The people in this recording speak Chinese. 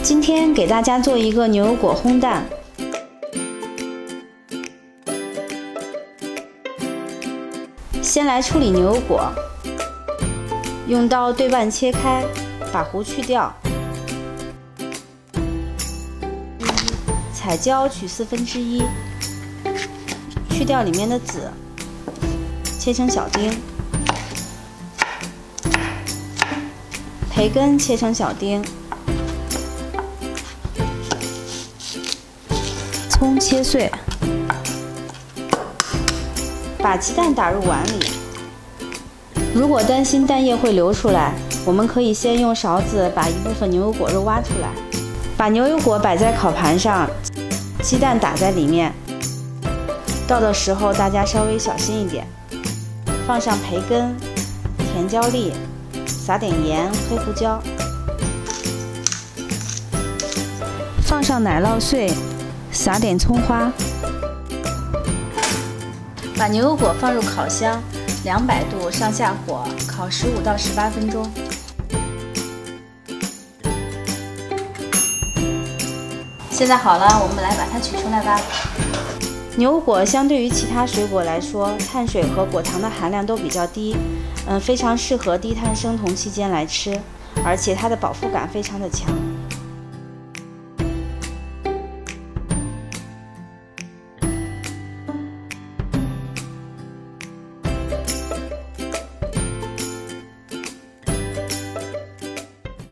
今天给大家做一个牛油果烘蛋。先来处理牛油果，用刀对半切开，把核去掉。彩椒取1/4，去掉里面的籽，切成小丁。培根切成小丁。 葱切碎，把鸡蛋打入碗里。如果担心蛋液会流出来，我们可以先用勺子把一部分牛油果肉挖出来。把牛油果摆在烤盘上，鸡蛋打在里面。倒的时候大家稍微小心一点。放上培根、甜椒粒，撒点盐、黑胡椒，放上奶酪碎。 撒点葱花，把牛油果放入烤箱，200度上下火烤15到18分钟。现在好了，我们来把它取出来吧。牛油果相对于其他水果来说，碳水和果糖的含量都比较低，非常适合低碳生酮期间来吃，而且它的饱腹感非常的强。